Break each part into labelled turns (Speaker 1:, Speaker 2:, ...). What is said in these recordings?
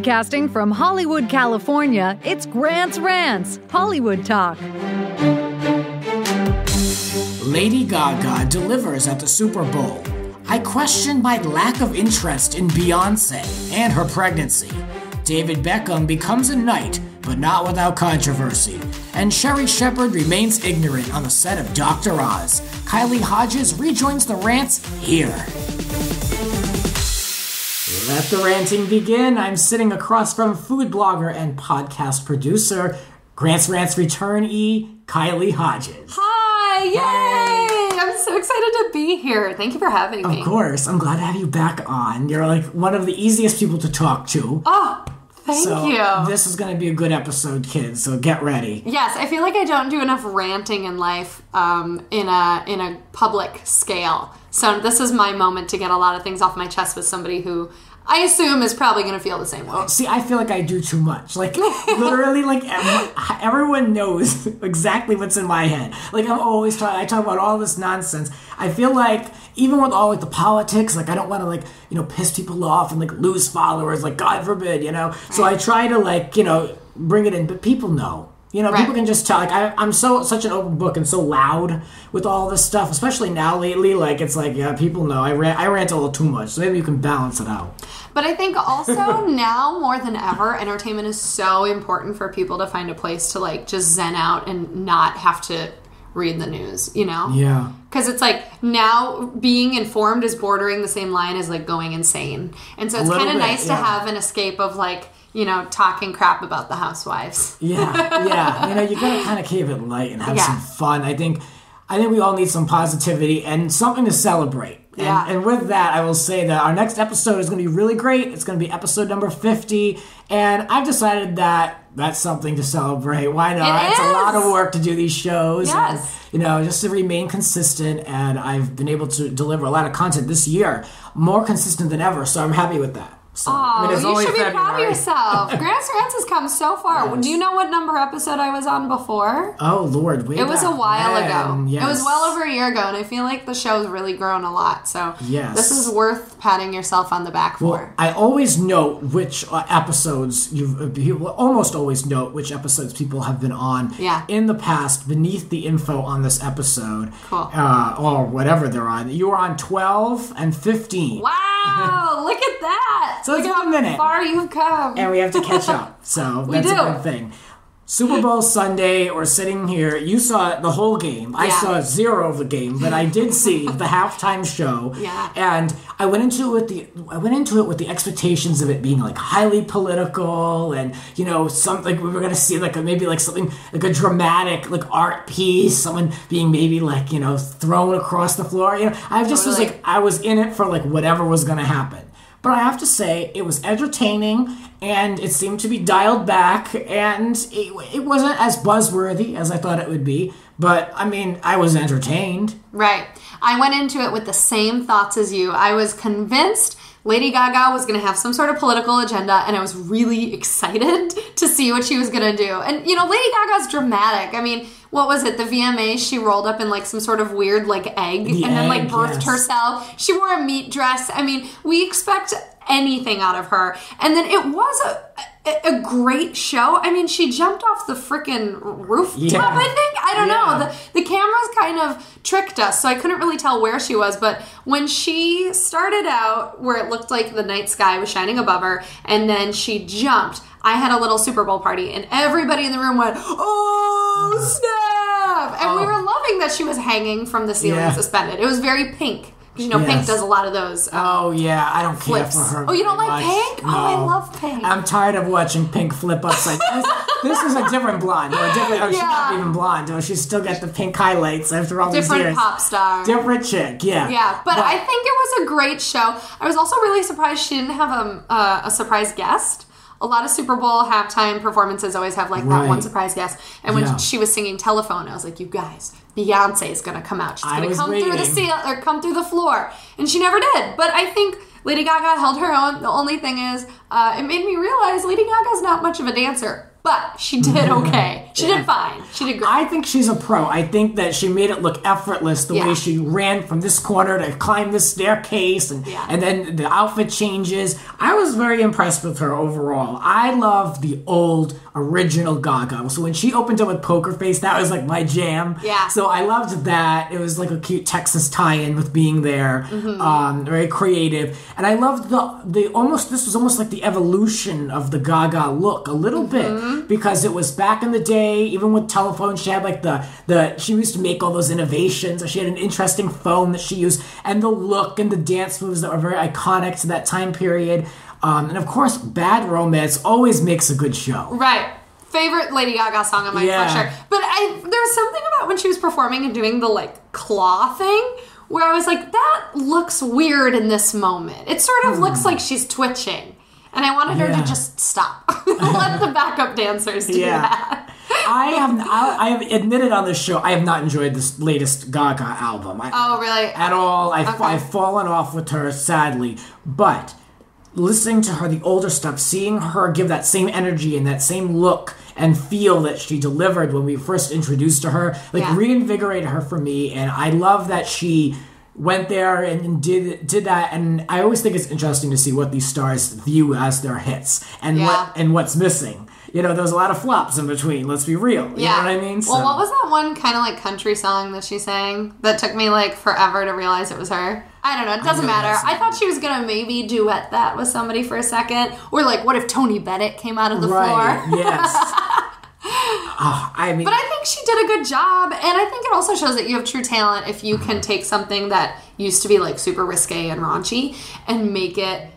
Speaker 1: Broadcasting from Hollywood, California, it's Rants, Hollywood Talk.
Speaker 2: Lady Gaga delivers at the Super Bowl. I question my lack of interest in Beyonce and her pregnancy. David Beckham becomes a knight, but not without controversy. And Sherri Shepherd remains ignorant on the set of Dr. Oz. Kylie Hodges rejoins the rants here. Let the ranting begin. I'm sitting across from food blogger and podcast producer, Rants returnee, Kylie Hodges.
Speaker 3: Hi! Yay!
Speaker 2: Hey.
Speaker 3: I'm so excited to be here. Thank you for having me.
Speaker 2: Of course. I'm glad to have you back on. You're like one of the easiest people to talk to.
Speaker 3: Oh, thank you.
Speaker 2: This is going to be a good episode, kids, so get ready.
Speaker 3: Yes, I feel like I don't do enough ranting in life in a public scale. So this is my moment to get a lot of things off my chest with somebody who I assume is probably going to feel the same way.
Speaker 2: See, I feel like I do too much. Like, literally, like, everyone knows exactly what's in my head. Like, I talk about all this nonsense. I feel like, even with all, like, the politics, like, I don't want to, like, piss people off and, like, lose followers, like, God forbid, So I try to, like, bring it in, but people know. People can just tell. Like, I'm such an open book and so loud with all this stuff, especially now lately. Like, it's like, yeah, people know. I rant a little too much, so maybe you can balance it out.
Speaker 3: But I think also now more than ever, entertainment is so important for people to find a place to, like, just zen out and not have to read the news,
Speaker 2: Yeah.
Speaker 3: Because it's like now being informed is bordering the same line as, like, going insane. And so it's kind of nice to have an escape of, like, talking crap about the housewives.
Speaker 2: Yeah. You gotta kind of keep it light and have some fun. I think we all need some positivity and something to celebrate. And with that, I will say that our next episode is going to be really great. It's going to be episode number 50. And I've decided that that's something to celebrate. Why not? It's a lot of work to do these shows.
Speaker 3: Yes.
Speaker 2: And, just to remain consistent. And I've been able to deliver a lot of content this year, more consistent than ever. So I'm happy with that. So,
Speaker 3: you should be proud of yourself. Rants has come so far. Yes. Do you know what number episode I was on before?
Speaker 2: Oh, Lord.
Speaker 3: It was a while ago.
Speaker 2: Yes.
Speaker 3: It was well over a year ago, and I feel like the show's really grown a lot. So this is worth patting yourself on the back for.
Speaker 2: Well, I always note which episodes you almost always note which episodes people have been on in the past beneath the info on this episode.
Speaker 3: Cool.
Speaker 2: Or whatever they're on. You were on 12 and 15.
Speaker 3: Wow, look at that.
Speaker 2: So it's a minute.
Speaker 3: How far you've come.
Speaker 2: And we have to catch up. So that's a good thing. Super Bowl Sunday, we're sitting here. You saw the whole game. I saw zero of the game, but I did see the halftime show.
Speaker 3: Yeah.
Speaker 2: And I went into it with the expectations of it being like highly political and something we were gonna see maybe something like a dramatic art piece, someone being maybe thrown across the floor. I just was I was in it for whatever was gonna happen. But I have to say, it was entertaining, and it seemed to be dialed back, and it wasn't as buzzworthy as I thought it would be. But, I was entertained.
Speaker 3: Right. I went into it with the same thoughts as you. I was convinced Lady Gaga was going to have some sort of political agenda, and I was really excited to see what she was going to do. And, Lady Gaga's dramatic. What was it? The VMAs, she rolled up in some sort of weird egg and then birthed herself. She wore a meat dress. We expect anything out of her. And then it was a great show. She jumped off the frickin' rooftop, I think. I don't know. The cameras kind of tricked us, so I couldn't really tell where she was. But when she started out where it looked like the night sky was shining above her, and then she jumped, I had a little Super Bowl party, and everybody in the room went, "Oh, snap!" And we were loving that she was hanging from the ceiling suspended. It was very Pink. Because, Pink does a lot of those
Speaker 2: I don't
Speaker 3: flips.
Speaker 2: care for her.
Speaker 3: Oh, you don't like
Speaker 2: much.
Speaker 3: Pink?
Speaker 2: No.
Speaker 3: Oh, I love Pink.
Speaker 2: I'm tired of watching Pink flip upside down. This is a different blonde. She's not even blonde. She's still got the pink highlights after all these years.
Speaker 3: Different pop star.
Speaker 2: Different chick,
Speaker 3: Yeah, but I think it was a great show. I was also really surprised she didn't have a surprise guest. A lot of Super Bowl halftime performances always have that one surprise guest. And when she was singing Telephone, I was like, you guys, Beyonce is going to come out. She's going to come through the ceiling or come through the floor. And she never did. But I think Lady Gaga held her own. The only thing is, it made me realize Lady Gaga's not much of a dancer. But she did okay. She did fine. She did great.
Speaker 2: I think she's a pro. I think that she made it look effortless the way she ran from this corner to climb this staircase and then the outfit changes. I was very impressed with her overall. I love the old original Gaga. So when she opened up with Poker Face, that was like my jam.
Speaker 3: Yeah.
Speaker 2: So I loved that. It was like a cute Texas tie-in with being there. Very creative. And I loved this was almost like the evolution of the Gaga look a little bit. Because it was back in the day, even with telephones, she had like she used to make all those innovations. She had an interesting phone that she used, and the look and the dance moves that were very iconic to that time period. And of course, Bad Romance always makes a good show.
Speaker 3: Right. Favorite Lady Gaga song of mine for sure. But there was something about when she was performing and doing the like claw thing where I was like, that looks weird in this moment. It sort of looks like she's twitching. And I wanted her to just stop. Let the backup dancers do that.
Speaker 2: I have admitted on this show, I have not enjoyed this latest Gaga album.
Speaker 3: Really?
Speaker 2: At all. I've fallen off with her, sadly. But listening to her, the older stuff, seeing her give that same energy and that same look and feel that she delivered when we first introduced to her, reinvigorated her for me. And I love that she went there and did that, and I always think it's interesting to see what these stars view as their hits and what's missing. You know, there's a lot of flops in between. Let's be real. You know what I mean?
Speaker 3: Well, what was that one kind of like country song that she sang that took me like forever to realize it was her? I don't know. It doesn't matter. I thought she was gonna maybe duet that with somebody for a second, or like, what if Tony Bennett came out of the floor?
Speaker 2: Yes.
Speaker 3: But I think she did a good job, and I think it also shows that you have true talent if you can take something that used to be like super risque and raunchy and make it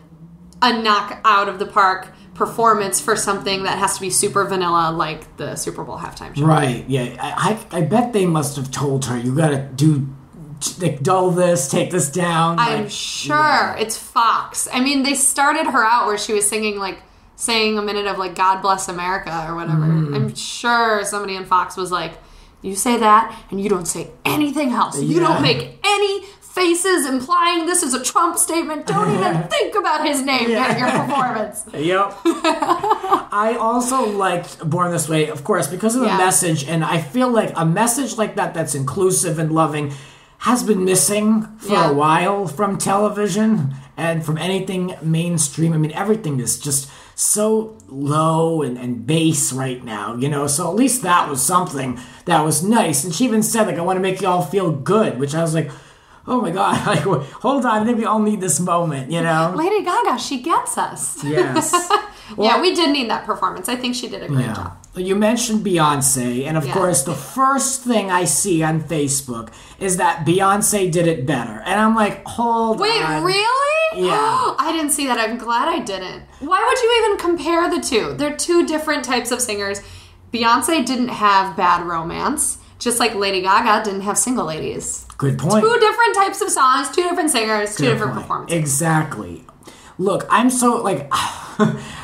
Speaker 3: a knock out of the park performance for something that has to be super vanilla, like the Super Bowl halftime show.
Speaker 2: Right, yeah. I bet they must have told her, you gotta dull this, take this down.
Speaker 3: I'm sure. It's Fox. I mean, they started her out where she was saying a minute of like God Bless America or whatever. I'm sure somebody in Fox was like, you say that and you don't say anything else. You don't make any faces implying this is a Trump statement. Don't even think about his name during your performance.
Speaker 2: Yep. I also liked Born This Way, of course, because of the message, and I feel like a message like that that's inclusive and loving has been missing for a while from television and from anything mainstream. I mean, everything is just so low and base right now, you know? So at least that was something that was nice. And she even said, like, I want to make you all feel good, which I was like, oh my God, like, hold on, I think we all need this moment, you know?
Speaker 3: Lady Gaga, she gets us.
Speaker 2: Yes.
Speaker 3: Well, we did need that performance. I think she did a great job.
Speaker 2: You mentioned Beyonce, and of course, the first thing I see on Facebook is that Beyonce did it better. And I'm like, hold on.
Speaker 3: Wait, really?
Speaker 2: Yeah.
Speaker 3: I didn't see that. I'm glad I didn't. Why would you even compare the two? They're two different types of singers. Beyonce didn't have Bad Romance, just like Lady Gaga didn't have Single Ladies.
Speaker 2: Good point.
Speaker 3: Two different types of songs, two different singers, two different performances.
Speaker 2: Exactly. Look, I'm so, like,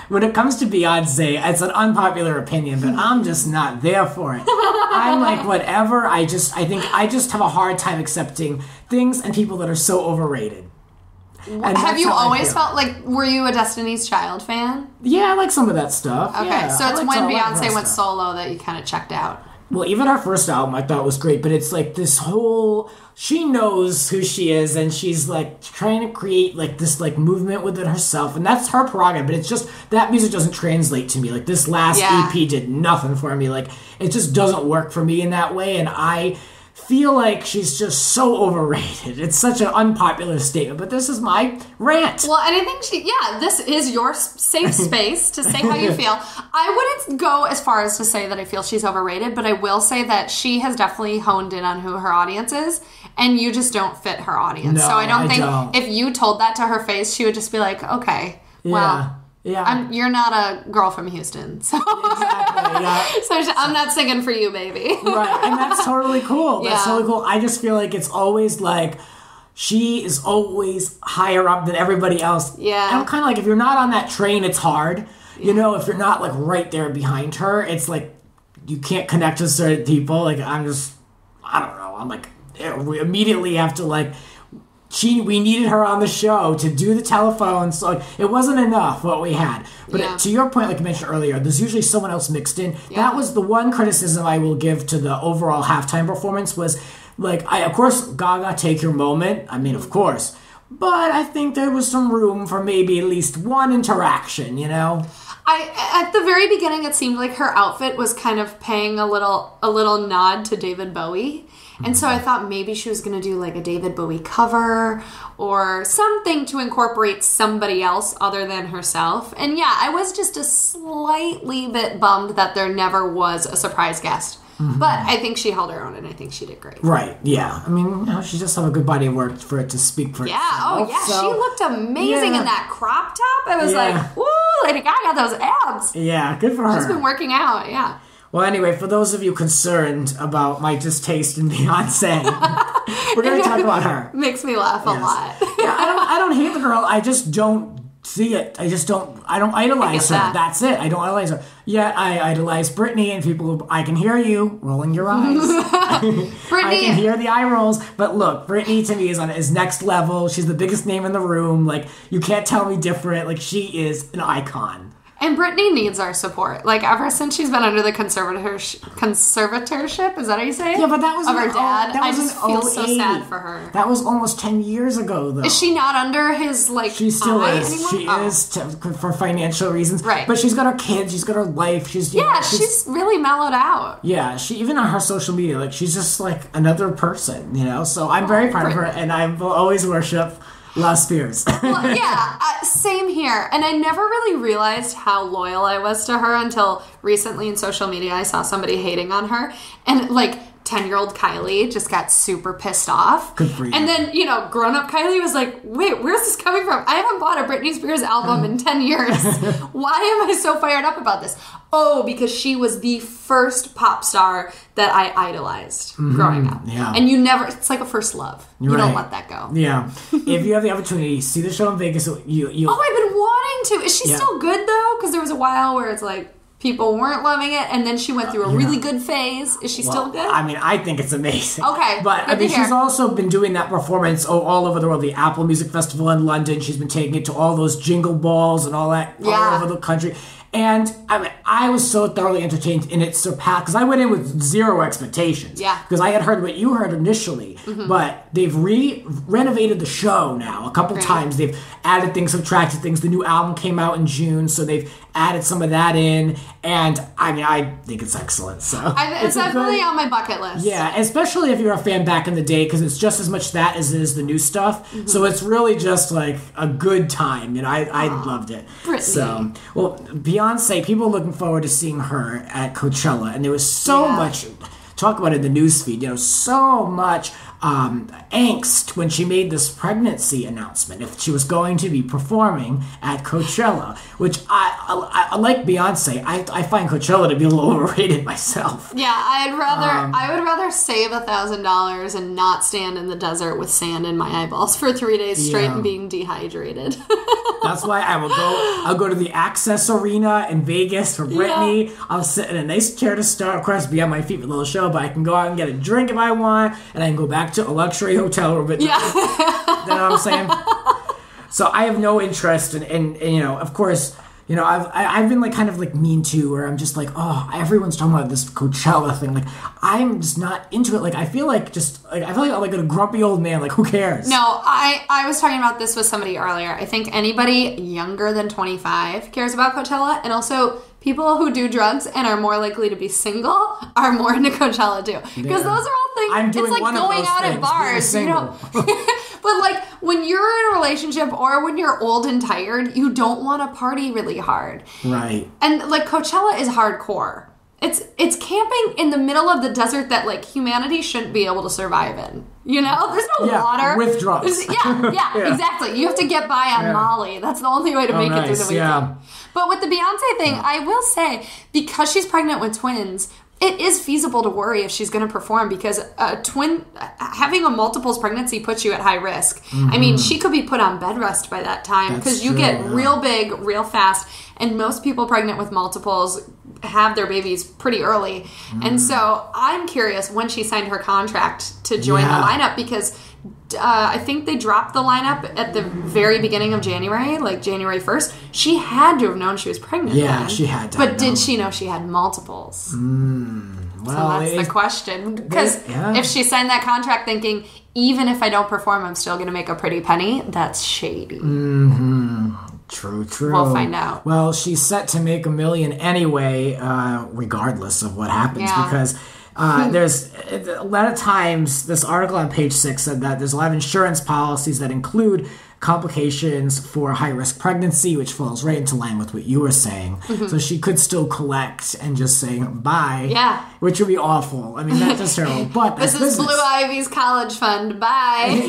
Speaker 2: when it comes to Beyonce, it's an unpopular opinion, but I'm just not there for it. I'm like, whatever. I think I just have a hard time accepting things and people that are so overrated. And
Speaker 3: have you always felt like, were you a Destiny's Child fan?
Speaker 2: Yeah, I like some of that stuff.
Speaker 3: Okay,
Speaker 2: yeah,
Speaker 3: so it's when Beyonce went solo that you kind of checked out.
Speaker 2: Well, even her first album I thought was great, but it's like this whole, she knows who she is and she's like trying to create like this like movement within herself, and that's her prerogative, but it's just that music doesn't translate to me. Like this last EP did nothing for me. Like it just doesn't work for me in that way, and I feel like she's just so overrated. It's such an unpopular statement, but this is my rant.
Speaker 3: Well, and I think this is your safe space to say how you feel. I wouldn't go as far as to say that I feel she's overrated, but I will say that she has definitely honed in on who her audience is, and you just don't fit her audience.
Speaker 2: No,
Speaker 3: so I don't think if you told that to her face, she would just be like, okay, well... Yeah, you're not a girl from Houston, so
Speaker 2: exactly. Yeah.
Speaker 3: So I'm not singing for you, baby.
Speaker 2: Right, and that's totally cool. That's totally cool. I just feel like it's always like she is always higher up than everybody else.
Speaker 3: Yeah,
Speaker 2: and I'm kind of like, if you're not on that train, it's hard. You know, if you're not like right there behind her, it's like you can't connect with certain people. Like I don't know. I'm like, we immediately have to like we needed her on the show to do the telephone, so like, it wasn't enough what we had. But to your point, like you mentioned earlier, there's usually someone else mixed in. That was the one criticism I will give to the overall halftime performance was, like, of course, Gaga, take your moment. I mean, of course. But I think there was some room for maybe at least one interaction, you know?
Speaker 3: At the very beginning, it seemed like her outfit was kind of paying a little nod to David Bowie. And so I thought maybe she was going to do like a David Bowie cover or something to incorporate somebody else other than herself. And yeah, I was just a slightly bit bummed that there never was a surprise guest. But I think she held her own, and I think she did great. Right,
Speaker 2: yeah. I mean, she just had a good body of work for it to speak for itself.
Speaker 3: Oh, yeah. So, she looked amazing in that crop top. I was like, woo, Lady Gaga, those abs.
Speaker 2: Yeah, good for her.
Speaker 3: She's been working out, yeah.
Speaker 2: Well, anyway, for those of you concerned about my distaste in Beyonce, we're going to talk about her.
Speaker 3: Makes me laugh a lot.
Speaker 2: Yeah, I don't hate the girl. I just don't see it. I don't idolize her. That's it. I don't idolize her. Yet I idolize Britney, and people, I can hear you rolling your eyes.
Speaker 3: Britney.
Speaker 2: I can hear the eye rolls. But look, Britney to me is next level. She's the biggest name in the room. Like, you can't tell me different. Like, she is an icon.
Speaker 3: And Britney needs our support. Like, ever since she's been under the conservatorship, is that how you say it?
Speaker 2: Yeah, but that was
Speaker 3: of her dad. I just feel
Speaker 2: 08.
Speaker 3: so sad for her.
Speaker 2: That was almost 10 years ago, though.
Speaker 3: Is she not under his, like,
Speaker 2: she still
Speaker 3: eye
Speaker 2: is.
Speaker 3: anymore?
Speaker 2: She is for financial reasons.
Speaker 3: Right.
Speaker 2: But she's got her kids. She's got her life. She's
Speaker 3: really mellowed out.
Speaker 2: Yeah, she even on her social media, like, she's just like another person, you know? So I'm very proud of her, and I will always worship Lost Spears.
Speaker 3: Well, yeah, same here. And I never really realized how loyal I was to her until recently in social media. I saw somebody hating on her. And, like, 10-year-old Kylie just got super pissed off.
Speaker 2: Good for you.
Speaker 3: And then, grown-up Kylie was like, wait, where's this coming from? I haven't bought a Britney Spears album in 10 years. Why am I so fired up about this? Oh, because she was the first pop star that I idolized growing up.
Speaker 2: Yeah.
Speaker 3: And it's like a first love. You don't let that go.
Speaker 2: Yeah. If you have the opportunity, see the show in Vegas.
Speaker 3: Oh, I've been wanting to. Is she still good, though? Because there was a while where it's like, people weren't loving it, and then she went through a really good phase. Is she still good?
Speaker 2: I mean, I think it's amazing.
Speaker 3: Okay.
Speaker 2: But, I mean, she's also been doing that performance all over the world. The Apple Music Festival in London. She's been taking it to all those jingle balls and all that all over the country. And, I mean, I was so thoroughly entertained, and it surpassed, because I went in with zero expectations.
Speaker 3: Yeah.
Speaker 2: Because I had heard what you heard initially, but they've renovated the show now a couple times. They've added things, subtracted things. The new album came out in June, so they've added some of that in, and I mean, I think it's excellent. So
Speaker 3: it's definitely on my bucket list.
Speaker 2: Yeah, especially if you're a fan back in the day, because it's just as much that as it is the new stuff. So it's really just like a good time. I loved it.
Speaker 3: Britney.
Speaker 2: So, well, Beyonce, people are looking forward to seeing her at Coachella, and there was so much talk about it in the newsfeed. So much angst when she made this pregnancy announcement, if she was going to be performing at Coachella, which I like Beyonce. I find Coachella to be a little overrated myself.
Speaker 3: Yeah, I would rather save $1,000 and not stand in the desert with sand in my eyeballs for 3 days straight and being dehydrated.
Speaker 2: That's why I'll go to the Access Arena in Vegas for Britney. Yeah. I'll sit in a nice chair to start. Of course, be on my feet for the little show, but I can go out and get a drink if I want, and I can go back to a luxury hotel room. But you know what I'm saying? So I have no interest in of course, I've been like kind of like mean too, where I'm just like, oh, everyone's talking about this Coachella thing. Like, I'm just not into it. Like, I feel like I'm like a grumpy old man. Like, who cares?
Speaker 3: No, I was talking about this with somebody earlier. I think anybody younger than 25 cares about Coachella, and also people who do drugs and are more likely to be single are more into Coachella too. Because those are all things. It's like going out at bars, But like when you're in a relationship or when you're old and tired, you don't want to party really hard.
Speaker 2: Right.
Speaker 3: And like Coachella is hardcore. It's camping in the middle of the desert that like humanity shouldn't be able to survive in. There's no water.
Speaker 2: With drugs.
Speaker 3: Yeah, exactly. You have to get by on Molly. That's the only way to make it through the weekend. Yeah. But with the Beyonce thing, I will say, because she's pregnant with twins, it is feasible to worry if she's going to perform, because having a multiples pregnancy puts you at high risk. I mean, she could be put on bed rest by that time, because you get real big, real fast, and most people pregnant with multiples have their babies pretty early. And so I'm curious when she signed her contract to join the lineup, because I think they dropped the lineup at the very beginning of January, like January 1st. She had to have known she was pregnant.
Speaker 2: Yeah,
Speaker 3: then.
Speaker 2: she had to.
Speaker 3: But did she know she had multiples?
Speaker 2: Well,
Speaker 3: so that's the question. Because if she signed that contract thinking, even if I don't perform, I'm still going to make a pretty penny, that's shady.
Speaker 2: True.
Speaker 3: We'll find out.
Speaker 2: Well, she's set to make $1 million anyway, regardless of what happens, because there's a lot of times, this article on page 6 said that there's a lot of insurance policies that include complications for high-risk pregnancy, which falls right into line with what you were saying. So she could still collect and just say bye, which would be awful. I mean, that's just terrible. But
Speaker 3: this is
Speaker 2: business.
Speaker 3: Blue Ivy's college fund. Bye.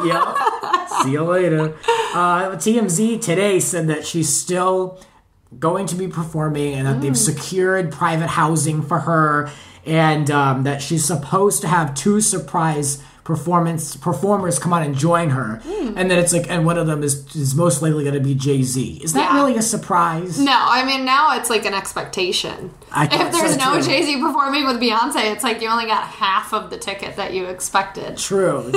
Speaker 2: Yep. See you later. TMZ today said that she's still going to be performing and that they've secured private housing for her, and that she's supposed to have 2 surprise performers come on and join her, and then it's like, and one of them is most likely going to be Jay-Z. Is that really a surprise?
Speaker 3: No, I mean, now it's like an expectation. If there's no Jay-Z performing with Beyonce, it's like you only got half of the ticket that you expected.
Speaker 2: True,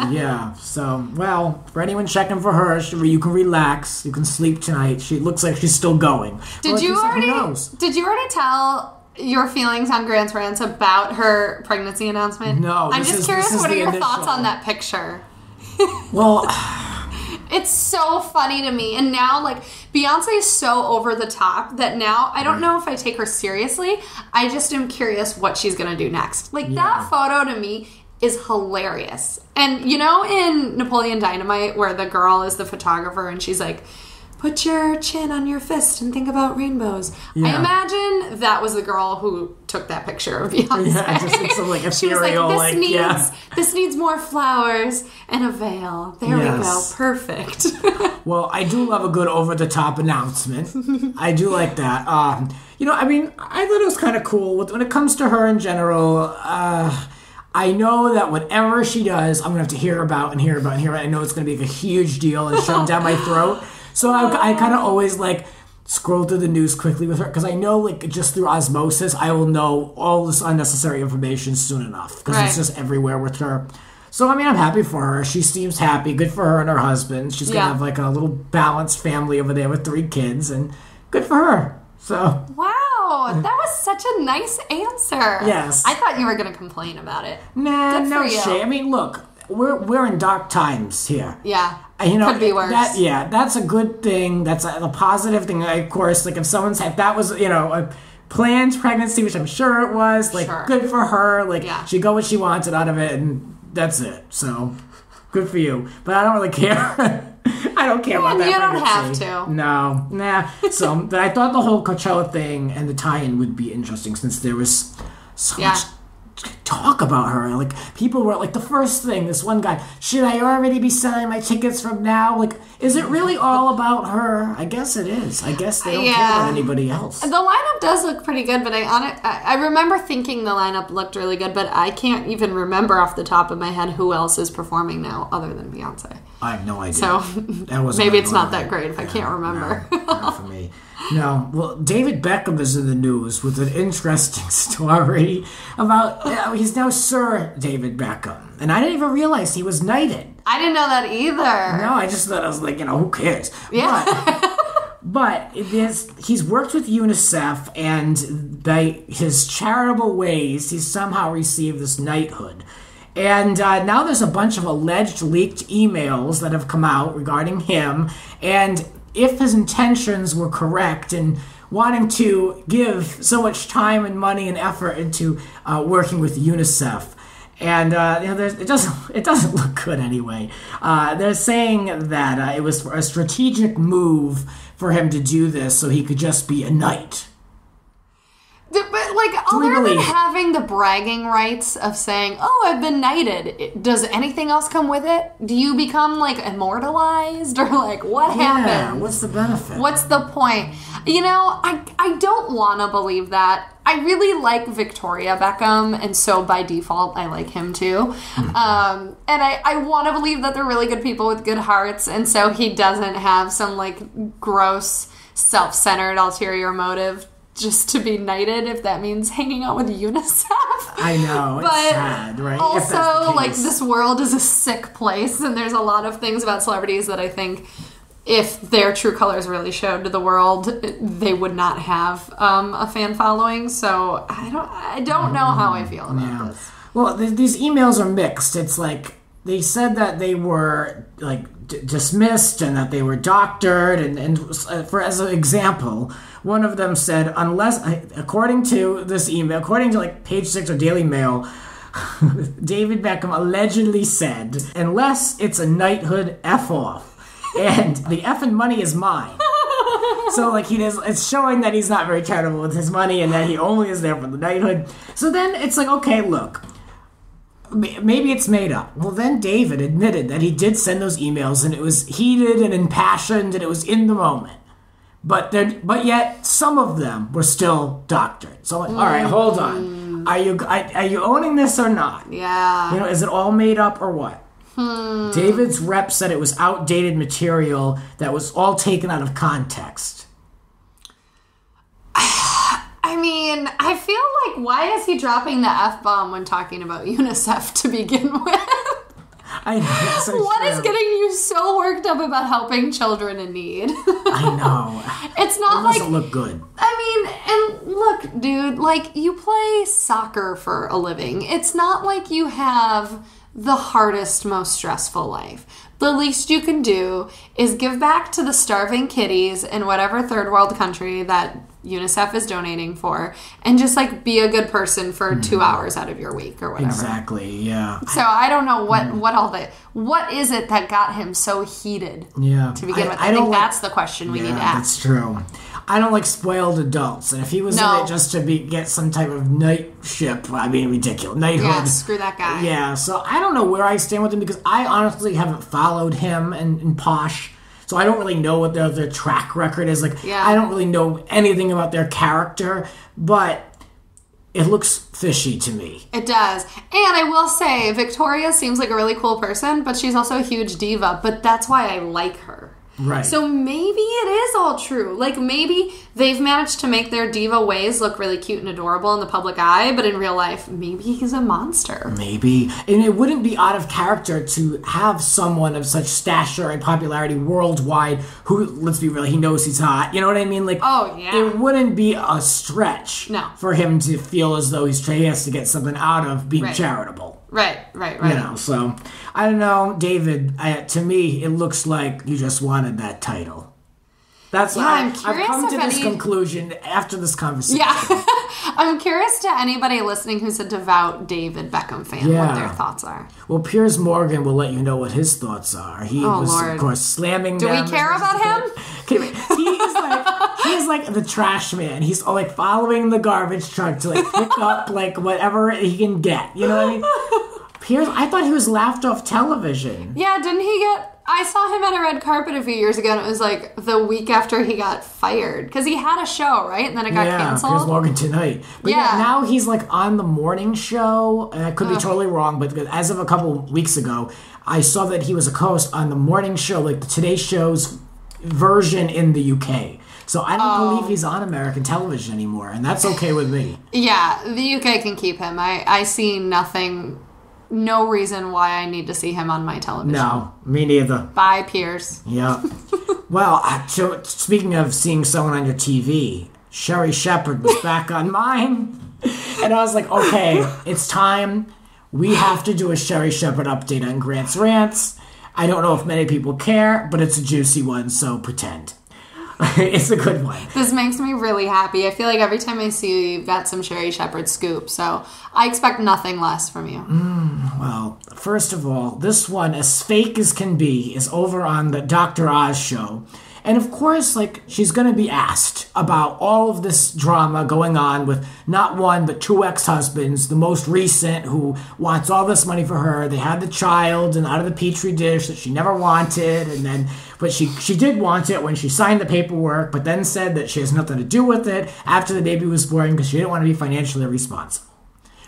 Speaker 2: yeah. So, well, for anyone checking for her, you can relax, you can sleep tonight. She looks like she's still going.
Speaker 3: Did you already tell your feelings on Grant's Rants about her pregnancy announcement?
Speaker 2: No.
Speaker 3: I'm just curious, what are your thoughts on that picture?
Speaker 2: Well,
Speaker 3: it's so funny to me. And now, like, Beyonce is so over the top that now I don't know if I take her seriously. I just am curious what she's going to do next. Like, that photo to me is hilarious. And, you know, in Napoleon Dynamite, where the girl is the photographer and she's like, put your chin on your fist and think about rainbows. I imagine that was the girl who took that picture of Beyonce.
Speaker 2: Yeah, just some like
Speaker 3: she was
Speaker 2: ethereal,
Speaker 3: this needs more flowers and a veil. There we go. Perfect.
Speaker 2: Well, I do love a good over-the-top announcement. I do like that. You know, I mean, I thought it was kind of cool. When it comes to her in general, I know that whatever she does, I'm going to have to hear about. I know it's going to be like a huge deal and shoved down my throat. So I kind of always, like, scroll through the news quickly with her, because I know, like, just through osmosis, I will know all this unnecessary information soon enough, because it's just everywhere with her. So, I mean, I'm happy for her. She seems happy. Good for her and her husband. She's going to have, like, a little balanced family over there with 3 kids, and good for her. So.
Speaker 3: Wow, that was such a nice answer.
Speaker 2: Yes.
Speaker 3: I thought you were going to complain about it.
Speaker 2: Nah, no shame. I mean, look, we're in dark times here.
Speaker 3: Yeah.
Speaker 2: You know,
Speaker 3: could be worse.
Speaker 2: That's a good thing. That's a positive thing. Of course, like, if that was, you know, a planned pregnancy, which I'm sure it was, like, good for her. Like, she got what she wanted out of it, and that's it. So, good for you. But I don't really care. I don't care about that
Speaker 3: you
Speaker 2: pregnancy.
Speaker 3: don't have to.
Speaker 2: No, nah. So, but I thought the whole Coachella thing and the tie-in would be interesting, since there was so much talk about her. Like, people were like, the first thing, this one guy, should I already be selling my tickets from now? Like, is it really all about her? I guess it is. I guess they don't care about anybody else.
Speaker 3: The lineup does look pretty good, but I remember thinking the lineup looked really good, but I can't even remember off the top of my head who else is performing now other than Beyonce.
Speaker 2: I have no idea.
Speaker 3: So maybe it's not that great if I can't remember.
Speaker 2: No, not for me. No. Well, David Beckham is in the news with an interesting story about, he's now Sir David Beckham. And I didn't even realize he was knighted.
Speaker 3: I didn't know that either.
Speaker 2: No, I just thought, I was like, you know, who cares?
Speaker 3: Yeah.
Speaker 2: But he's worked with UNICEF, and by his charitable ways, he's somehow received this knighthood. And now there's a bunch of alleged leaked emails that have come out regarding him. And if his intentions were correct in wanting to give so much time and money and effort into working with UNICEF, and you know, it doesn't look good anyway. They're saying that it was a strategic move for him to do this so he could just be a knight.
Speaker 3: But, like, other than having the bragging rights of saying, oh, I've been knighted, does anything else come with it? Do you become, like, immortalized? Or, like, what happens?
Speaker 2: What's the benefit?
Speaker 3: What's the point? You know, I don't want to believe that. I really like Victoria Beckham, and so by default, I like him too. And I want to believe that they're really good people with good hearts, and so he doesn't have some, like, gross, self-centered ulterior motive just to be knighted if that means hanging out with UNICEF.
Speaker 2: I know, it's sad, right?
Speaker 3: Also, like, this world is a sick place, and there's a lot of things about celebrities that I think if their true colors really showed to the world, they would not have a fan following. So I don't know how I feel about this.
Speaker 2: Well, these emails are mixed. It's like they said that they were like dismissed and that they were doctored, and for as an example, one of them said, unless, according to this email, according to like Page 6 or Daily Mail, David Beckham allegedly said, unless it's a knighthood F off, and the effing money is mine. So, like, it's showing that he's not very charitable with his money and that he only is there for the knighthood. So then it's like, okay, look, maybe it's made up. Well, then David admitted that he did send those emails and it was heated and impassioned and it was in the moment. But yet some of them were still doctored. So, like, all right, hold on. Are you owning this or not?
Speaker 3: Yeah.
Speaker 2: You know, is it all made up or what? David's rep said it was outdated material that was all taken out of context.
Speaker 3: I mean, I feel like, why is he dropping the F-bomb when talking about UNICEF to begin with?
Speaker 2: I know, that's so
Speaker 3: What
Speaker 2: true.
Speaker 3: is getting you so worked up about helping children in need?
Speaker 2: I know.
Speaker 3: It's not
Speaker 2: it doesn't look good.
Speaker 3: I mean, and look, dude, like, you play soccer for a living. It's not like you have the hardest, most stressful life. The least you can do is give back to the starving kiddies in whatever third world country that UNICEF is donating for, and just, like, be a good person for 2 hours out of your week or whatever.
Speaker 2: Exactly, yeah.
Speaker 3: So I don't know what is it that got him so heated to begin with. I think that's the question we need to ask.
Speaker 2: That's true. I don't like spoiled adults, and if he was in it just to get some type of knightship, I mean, ridiculous. Knighthood.
Speaker 3: Yeah, screw that guy.
Speaker 2: Yeah, so I don't know where I stand with him because I honestly haven't followed him and Posh, so I don't really know what their track record is. Like, I don't really know anything about their character, but it looks fishy to me.
Speaker 3: It does. And I will say, Victoria seems like a really cool person, but she's also a huge diva, but that's why I like her.
Speaker 2: Right.
Speaker 3: So maybe it is all true. Like, maybe they've managed to make their diva ways look really cute and adorable in the public eye, but in real life, maybe he's a monster.
Speaker 2: Maybe. And it wouldn't be out of character to have someone of such stature and popularity worldwide who, let's be real, he knows he's hot. You know what I mean? Like,
Speaker 3: oh, yeah.
Speaker 2: It wouldn't be a stretch for him to feel as though he has to get something out of being charitable.
Speaker 3: Right.
Speaker 2: You know, so, I don't know, David, to me, it looks like you just wanted that title. That's why I've come to this conclusion after this conversation.
Speaker 3: Yeah. I'm curious to anybody listening who's a devout David Beckham fan what their thoughts are.
Speaker 2: Well, Piers Morgan will let you know what his thoughts are. He was,
Speaker 3: Lord.
Speaker 2: of course, slamming
Speaker 3: Do
Speaker 2: them.
Speaker 3: we care about him?
Speaker 2: He's like the trash man. He's like following the garbage truck to like pick up like whatever he can get. You know what I mean? Piers, I thought he was laughed off television.
Speaker 3: Yeah, didn't he get... I saw him at a red carpet a few years ago, and it was like the week after he got fired. Because he had a show, right? And then it got canceled.
Speaker 2: Piers Morgan Tonight. But now he's like on the morning show, and I could be totally wrong, but as of a couple weeks ago, I saw that he was a co-host on the morning show, like the Today Show's version in the UK. So I don't believe he's on American television anymore, and that's okay with me.
Speaker 3: Yeah, the UK can keep him. I see no reason why I need to see him on my television.
Speaker 2: No, me neither.
Speaker 3: Bye, Piers.
Speaker 2: Yeah. Well, so speaking of seeing someone on your TV, Sherri Shepherd was back on mine. And I was like, okay, it's time. We have to do a Sherri Shepherd update on Grant's Rants. I don't know if many people care, but it's a juicy one, so pretend. It's a good one.
Speaker 3: This makes me really happy. I feel like every time I see you, you've got some Sherri Shepherd scoop. So I expect nothing less from you.
Speaker 2: Well, first of all, this one, as fake as can be, is over on the Dr. Oz show. And of course, like, she's going to be asked about all of this drama going on with not one, but two ex-husbands, the most recent, who wants all this money for her. They had the child and out of the petri dish that she never wanted, and then, but she did want it when she signed the paperwork, but then said that she has nothing to do with it after the baby was born because she didn't want to be financially responsible.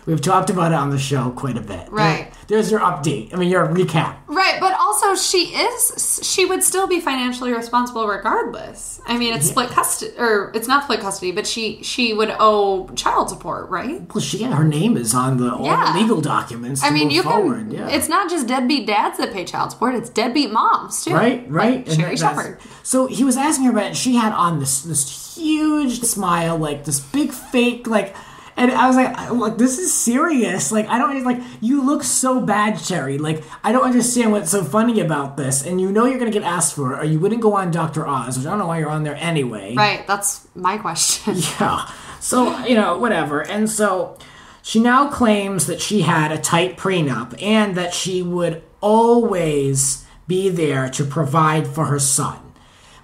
Speaker 2: We've talked about it on the show quite a bit.
Speaker 3: Right.
Speaker 2: There's your update. I mean, your recap.
Speaker 3: Right, but also also, she would still be financially responsible regardless. I mean, it's split custody, or it's not split custody, but she would owe child support, right?
Speaker 2: Well, her name is on all the legal documents.
Speaker 3: It's not just deadbeat dads that pay child support; it's deadbeat moms too.
Speaker 2: Right.
Speaker 3: Like Sherri Shepherd.
Speaker 2: So he was asking her about it, and she had on this huge smile, like this big fake, like. And I was like, this is serious. Like, I don't, like, you look so bad, Sherri. Like, I don't understand what's so funny about this. And you know you're going to get asked for it, or you wouldn't go on Dr. Oz, which I don't know why you're on there anyway.
Speaker 3: Right, that's my question.
Speaker 2: Yeah. So, whatever. And so she now claims that she had a tight prenup and that she would always be there to provide for her son.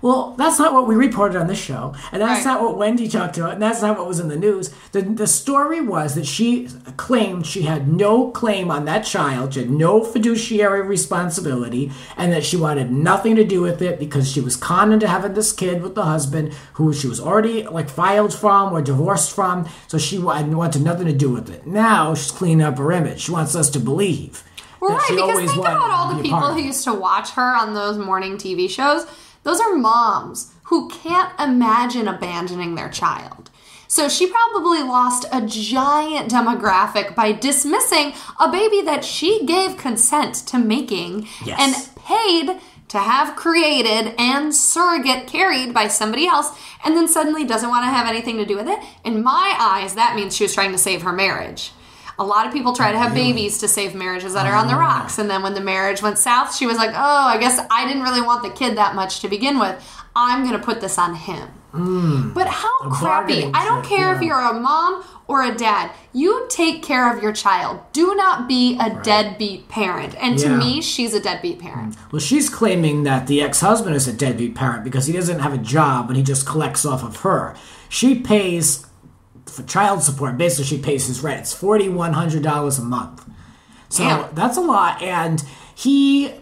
Speaker 2: Well, that's not what we reported on this show, and that's not what Wendy talked about, and that's not what was in the news. The story was that she claimed she had no claim on that child, she had no fiduciary responsibility, and that she wanted nothing to do with it because she was conned into having this kid with the husband who she was already filed from or divorced from, so she wanted nothing to do with it. Now she's cleaning up her image. She wants us to believe.
Speaker 3: Well, right, because think about all the people who used to watch her on those morning TV shows. Those are moms who can't imagine abandoning their child. So she probably lost a giant demographic by dismissing a baby that she gave consent to making and paid to have created and surrogate carried by somebody else, and then suddenly doesn't want to have anything to do with it. In my eyes, that means she was trying to save her marriage. A lot of people try to have babies to save marriages that are on the rocks. And then when the marriage went south, she was like, oh, I guess I didn't really want the kid that much to begin with. I'm going to put this on him. But how crappy. I don't care if you're a mom or a dad. You take care of your child. Do not be a deadbeat parent. And to me, she's a deadbeat parent.
Speaker 2: Well, she's claiming that the ex-husband is a deadbeat parent because he doesn't have a job and he just collects off of her. She pays for child support. Basically, she pays his rent. It's $4,100 a month. So that's a lot. And the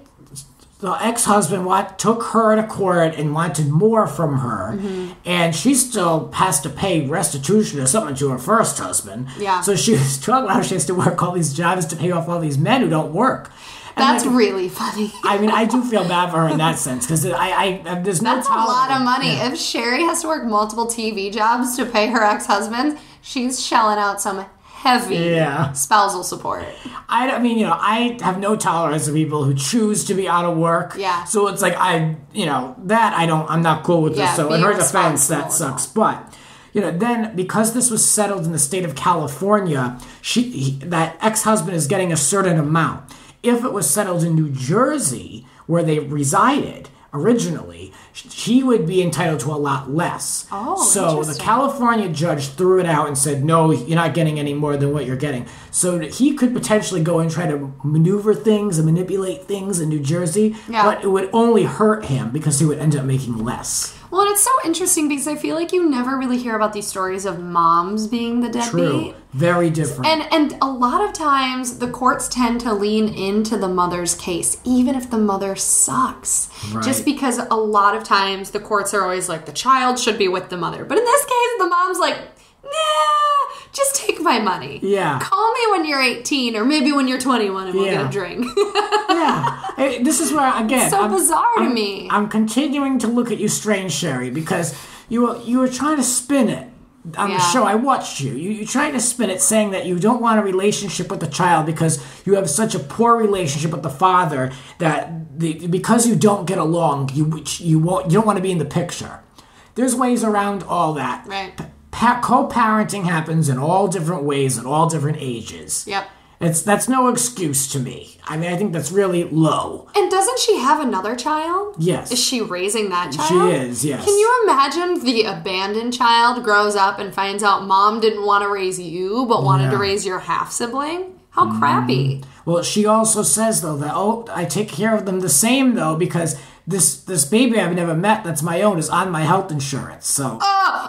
Speaker 2: ex-husband took her to court and wanted more from her. And she still has to pay restitution or something to her first husband. Yeah. So she was talking about how she has to work all these jobs to pay off all these men who don't work.
Speaker 3: That's really funny.
Speaker 2: I mean, I do feel bad for her in that sense because there's no.
Speaker 3: That's a lot of money. Yeah. If Sherri has to work multiple TV jobs to pay her ex-husband, she's shelling out some heavy spousal support.
Speaker 2: I have no tolerance for people who choose to be out of work. Yeah. So it's like I'm not cool with this. So in her defense, that sucks. But then because this was settled in the state of California, that ex-husband is getting a certain amount. If it was settled in New Jersey, where they resided originally, he would be entitled to a lot less. Oh, so the California judge threw it out and said, no, you're not getting any more than what you're getting. So he could potentially go and try to maneuver things and manipulate things in New Jersey, but it would only hurt him because he would end up making less.
Speaker 3: Well, and it's so interesting because I feel like you never really hear about these stories of moms being the deadbeat.
Speaker 2: True. Very different.
Speaker 3: And a lot of times the courts tend to lean into the mother's case, even if the mother sucks. Right. Just because a lot of times the courts are always like, the child should be with the mother. But in this case, the mom's like, nah, just take my money. Yeah. Call me when you're 18 or maybe when you're 21 and we'll get a drink.
Speaker 2: Hey, this is where, again...
Speaker 3: It's so bizarre to me.
Speaker 2: I'm continuing to look at you strange, Sherri, because you were trying to spin it on the show. I watched you. You're trying to spin it saying that you don't want a relationship with the child because you have such a poor relationship with the father that because you don't get along, you don't want to be in the picture. There's ways around all that.
Speaker 3: Right.
Speaker 2: Co-parenting happens in all different ways at all different ages.
Speaker 3: Yep.
Speaker 2: That's no excuse to me. I mean, I think that's really low.
Speaker 3: And doesn't she have another child?
Speaker 2: Yes.
Speaker 3: Is she raising that child?
Speaker 2: She is, yes.
Speaker 3: Can you imagine the abandoned child grows up and finds out mom didn't want to raise you, but wanted to raise your half-sibling? How crappy.
Speaker 2: Well, she also says, though, that, I take care of them the same, though, because this baby I've never met that's my own is on my health insurance, so...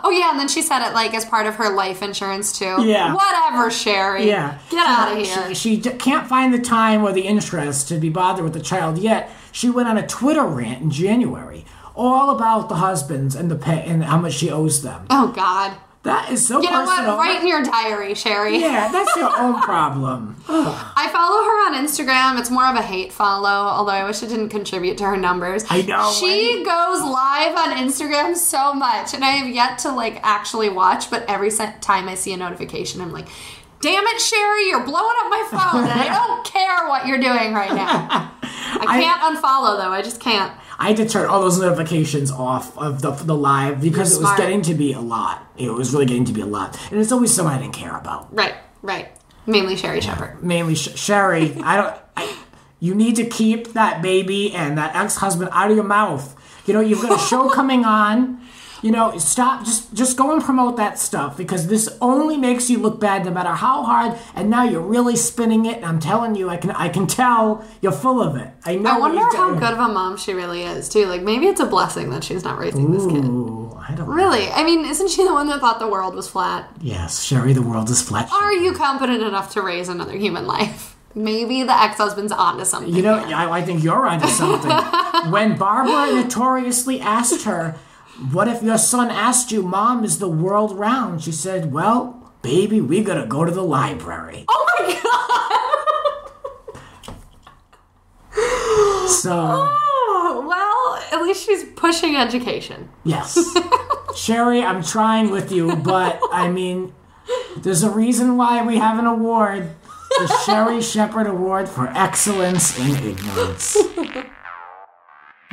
Speaker 3: Oh, yeah, and then she said it, as part of her life insurance, too.
Speaker 2: Yeah.
Speaker 3: Whatever, Sherri. Yeah. Get out of here.
Speaker 2: She can't find the time or the interest to be bothered with the child yet. She went on a Twitter rant in January, all about the husbands and the pay and how much she owes them.
Speaker 3: Oh, God.
Speaker 2: That is so
Speaker 3: You know
Speaker 2: personal.
Speaker 3: what? Write in your diary, Sherri.
Speaker 2: Yeah, that's your own problem.
Speaker 3: I follow her on Instagram. It's more of a hate follow, although I wish it didn't contribute to her numbers.
Speaker 2: I know.
Speaker 3: She goes live on Instagram so much, and I have yet to actually watch, but every time I see a notification, I'm like, damn it, Sherri, you're blowing up my phone, and I don't care what you're doing right now. I can't unfollow, though. I just can't.
Speaker 2: I had to turn all those notifications off of the live because it was getting to be a lot. It was really getting to be a lot. And it's always someone I didn't care about.
Speaker 3: Right. Mainly Sherri Shepherd.
Speaker 2: Mainly Sherri. You need to keep that baby and that ex-husband out of your mouth. You've got a show coming on. Stop. Just go and promote that stuff because this only makes you look bad no matter how hard. And now you're really spinning it. And I'm telling you, I can tell you're full of it. I
Speaker 3: wonder how good of a mom she really is too. Maybe it's a blessing that she's not raising this kid.
Speaker 2: I don't
Speaker 3: really.
Speaker 2: know.
Speaker 3: I mean, isn't she the one that thought the world was flat?
Speaker 2: Yes, Sherri, the world is flat.
Speaker 3: Are you competent enough to raise another human life? Maybe the ex-husband's onto something.
Speaker 2: I think you're onto something. When Barbara notoriously asked her, what if your son asked you, Mom, is the world round? She said, well, baby, we gotta go to the library.
Speaker 3: Oh my
Speaker 2: God! So...
Speaker 3: well, at least she's pushing education.
Speaker 2: Yes. Sherri, I'm trying with you, but, there's a reason why we have an award. The Sherri Shepherd Award for Excellence in Ignorance.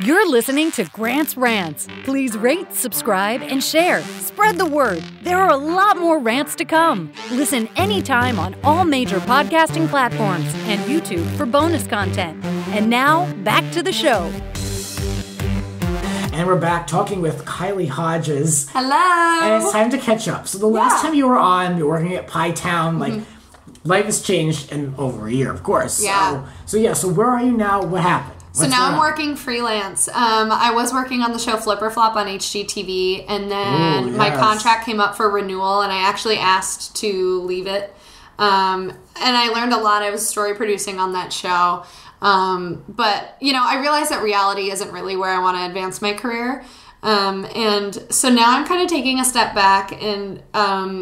Speaker 1: You're listening to Grant's Rants. Please rate, subscribe, and share. Spread the word. There are a lot more rants to come. Listen anytime on all major podcasting platforms and YouTube for bonus content. And now, back to the show.
Speaker 2: And we're back talking with Kylie Hodges.
Speaker 3: Hello!
Speaker 2: And it's time to catch up. So the last time you were on, you were working at Pie Town, life has changed in over a year, of course.
Speaker 3: Yeah.
Speaker 2: So where are you now? What happened?
Speaker 3: So now I'm working freelance. I was working on the show Flip or Flop on HGTV, and then my contract came up for renewal, and I actually asked to leave it. And I learned a lot. I was story producing on that show. But, I realized that reality isn't really where I want to advance my career. And so now I'm kind of taking a step back and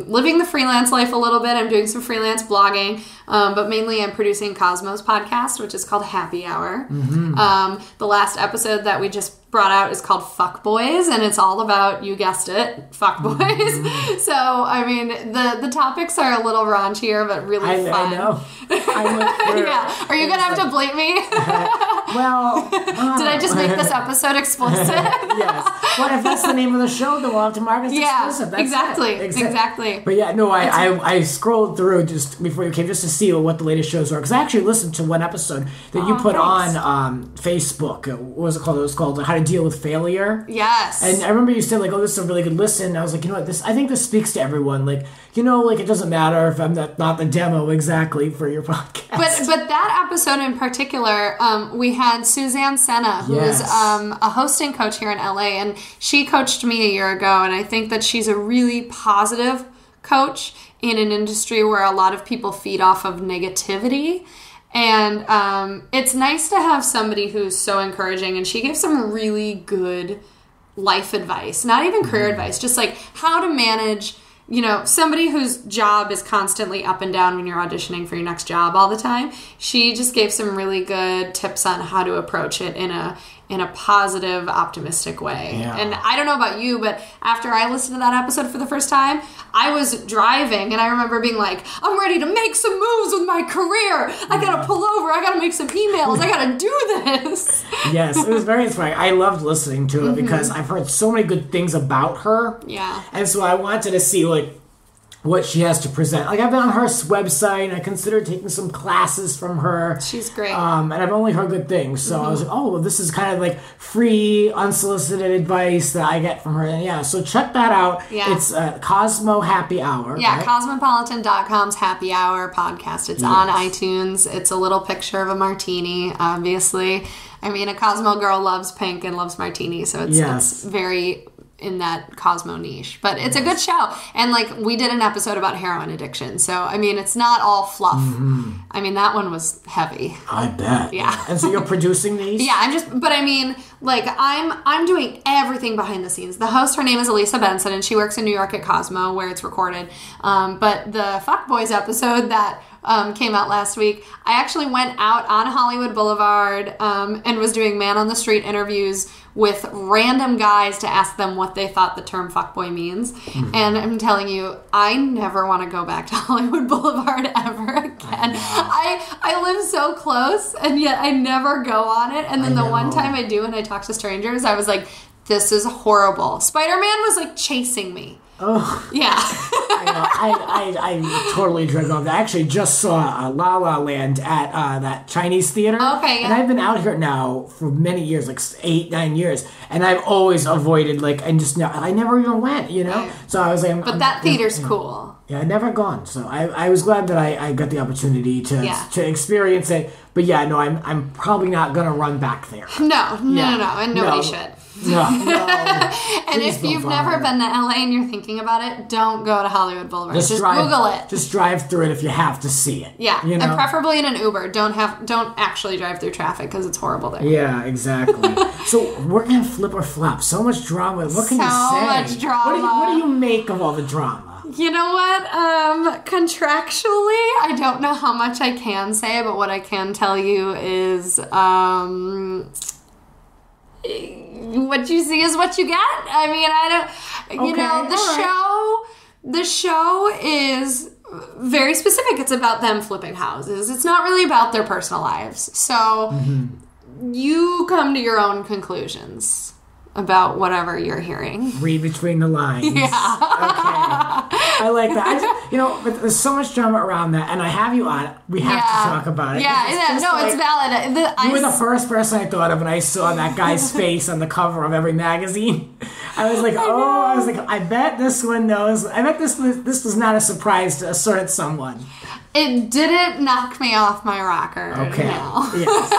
Speaker 3: living the freelance life a little bit. I'm doing some freelance blogging, but mainly I'm producing Cosmo's podcast, which is called Happy Hour. Mm-hmm. The last episode that we just brought out is called Fuck Boys, and it's all about, you guessed it, fuck boys. Mm-hmm. So, the topics are a little raunchier, but really fun.
Speaker 2: I know.
Speaker 3: Yeah. Are you going to have to bleep me? Did I just make this episode explicit?
Speaker 2: Yes. Well, if that's the name of the show, then we'll have to mark it explicit. That's
Speaker 3: exactly.
Speaker 2: But yeah, no, I scrolled through just before you came just to see what the latest shows were, because I actually listened to one episode that you put on Facebook. What was it called? It was called How to Deal with Failure.
Speaker 3: Yes.
Speaker 2: And I remember you said, this is a really good listen. And I was like, I think this speaks to everyone. It doesn't matter if I'm not the demo exactly for your podcast.
Speaker 3: But that episode in particular, we had Suzanne Senna, who is a hosting coach here in LA, and she coached me a year ago, and I think that she's a really positive coach in an industry where a lot of people feed off of negativity. And it's nice to have somebody who's so encouraging, and she gives some really good life advice, not even career advice, just how to manage, somebody whose job is constantly up and down when you're auditioning for your next job all the time. She just gave some really good tips on how to approach it in a positive, optimistic way. Yeah. And I don't know about you, but after I listened to that episode for the first time, I was driving, and I remember being like, I'm ready to make some moves with my career. I gotta pull over. I gotta make some emails. I gotta do this.
Speaker 2: Yes, it was very inspiring. I loved listening to it because I've heard so many good things about her.
Speaker 3: Yeah.
Speaker 2: And so I wanted to see, what she has to present. I've been on her website, and I considered taking some classes from her.
Speaker 3: She's great.
Speaker 2: And I've only heard good things. So I was like, this is kind of free, unsolicited advice that I get from her. And so check that out. Yeah. It's Cosmo Happy Hour.
Speaker 3: Yeah,
Speaker 2: right?
Speaker 3: Cosmopolitan.com's Happy Hour podcast. It's on iTunes. It's a little picture of a martini, obviously. A Cosmo girl loves pink and loves martini, so it's very in that Cosmo niche. But it's a good show. And like we did an episode about heroin addiction. So I mean it's not all fluff. I mean that one was heavy.
Speaker 2: I bet.
Speaker 3: Yeah.
Speaker 2: And so you're producing these?
Speaker 3: Yeah, but I mean, like I'm doing everything behind the scenes. The host, her name is Elisa Benson, and she works in New York at Cosmo where it's recorded. But the Fuckboys episode that came out last week, I actually went out on Hollywood Boulevard and was doing man on the street interviews with random guys to ask them what they thought the term fuckboy means. And I'm telling you, I never want to go back to Hollywood Boulevard ever again. I live so close, and yet I never go on it. And then the one time I do and I talk to strangers, I was like, this is horrible. Spider-Man was like chasing me.
Speaker 2: Oh.
Speaker 3: Yeah.
Speaker 2: I totally drink off that. I actually just saw La La Land at that Chinese theater.
Speaker 3: Okay, yeah.
Speaker 2: And I've been out here now for many years, like 8-9 years, and I've always avoided, like, I never even went, you know?
Speaker 3: Right.
Speaker 2: So I was like...
Speaker 3: But that theater's cool.
Speaker 2: Yeah, I'd never gone. So I was glad that I got the opportunity to experience it. But yeah, no, I'm probably not going to run back there.
Speaker 3: No. And nobody should.
Speaker 2: No.
Speaker 3: And if you've never been to LA and you're thinking about it, don't go to Hollywood Boulevard. Just Google it.
Speaker 2: Just drive through it if you have to see it.
Speaker 3: Yeah,
Speaker 2: you know?
Speaker 3: and preferably in an Uber. Don't actually drive through traffic because it's horrible there.
Speaker 2: Yeah, exactly. So we're gonna flip or flop. So much drama. What can you say?
Speaker 3: So much drama.
Speaker 2: What do you make of all the drama?
Speaker 3: You know what? Contractually, I don't know how much I can say, but what I can tell you is, what you see is what you get. I mean, the show is very specific. It's about them flipping houses. It's not really about their personal lives. So you come to your own conclusions about whatever you're hearing.
Speaker 2: Read between the lines.
Speaker 3: Yeah.
Speaker 2: Okay. I like that. But there's so much drama around that, and I have you on. We have to talk about it.
Speaker 3: Yeah, it's valid.
Speaker 2: You were the first person I thought of when I saw that guy's face on the cover of every magazine. I was like, I bet this one knows. I bet this was not a surprise to a certain someone.
Speaker 3: It didn't knock me off my rocker.
Speaker 2: Okay.
Speaker 3: No.
Speaker 2: Yes.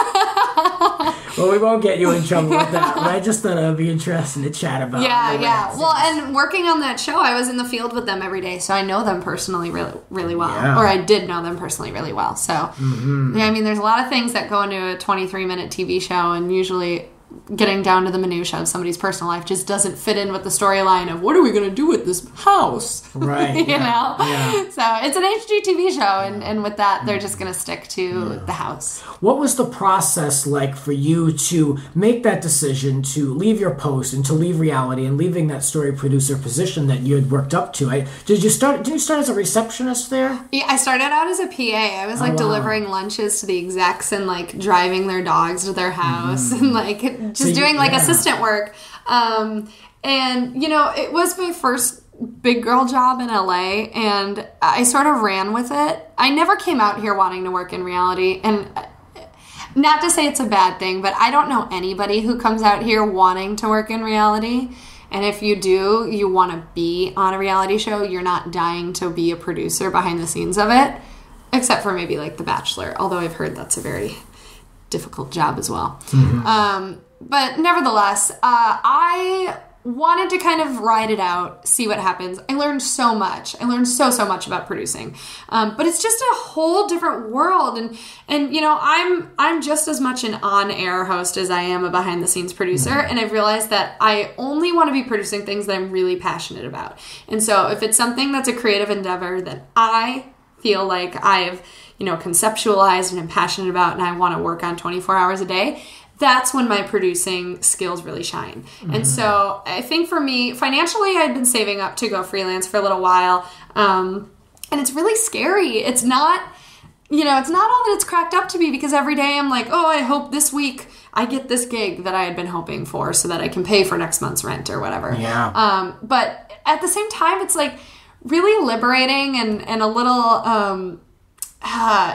Speaker 2: Well, we won't get you in trouble with that, but I just thought it would be interesting to chat about.
Speaker 3: Yeah. Well, and working on that show, I was in the field with them every day, so I know them personally really, really well. Yeah. Or I did know them personally really well. So, yeah, I mean, there's a lot of things that go into a 23-minute TV show, and usually getting down to the minutia of somebody's personal life just doesn't fit in with the storyline of what are we going to do with this house,
Speaker 2: right?
Speaker 3: you know. Yeah. So it's an HGTV show, and with that, they're just going to stick to the house.
Speaker 2: What was the process like for you to make that decision to leave your post and to leave reality and leaving that story producer position that you had worked up to? Did you start as a receptionist there?
Speaker 3: Yeah, I started out as a PA. I was delivering lunches to the execs and like driving their dogs to their house and like just doing assistant work. And it was my first big girl job in LA, and I sort of ran with it. I never came out here wanting to work in reality, and not to say it's a bad thing, but I don't know anybody who comes out here wanting to work in reality. And if you do, you want to be on a reality show, you're not dying to be a producer behind the scenes of it, except for maybe like The Bachelor, although I've heard that's a very difficult job as well. But nevertheless, I wanted to kind of ride it out, see what happens. I learned so much. I learned so much about producing. But it's just a whole different world. And I'm just as much an on-air host as I am a behind-the-scenes producer. And I've realized that I only want to be producing things that I'm really passionate about. And so if it's something that's a creative endeavor that I feel like I've, conceptualized and am passionate about and I want to work on 24 hours a day, that's when my producing skills really shine. And so I think for me, financially, I'd been saving up to go freelance for a little while. And it's really scary. It's not, it's not all that it's cracked up to be, because every day I'm like, I hope this week I get this gig that I had been hoping for so that I can pay for next month's rent or whatever.
Speaker 2: Yeah.
Speaker 3: But at the same time, it's like really liberating and a little,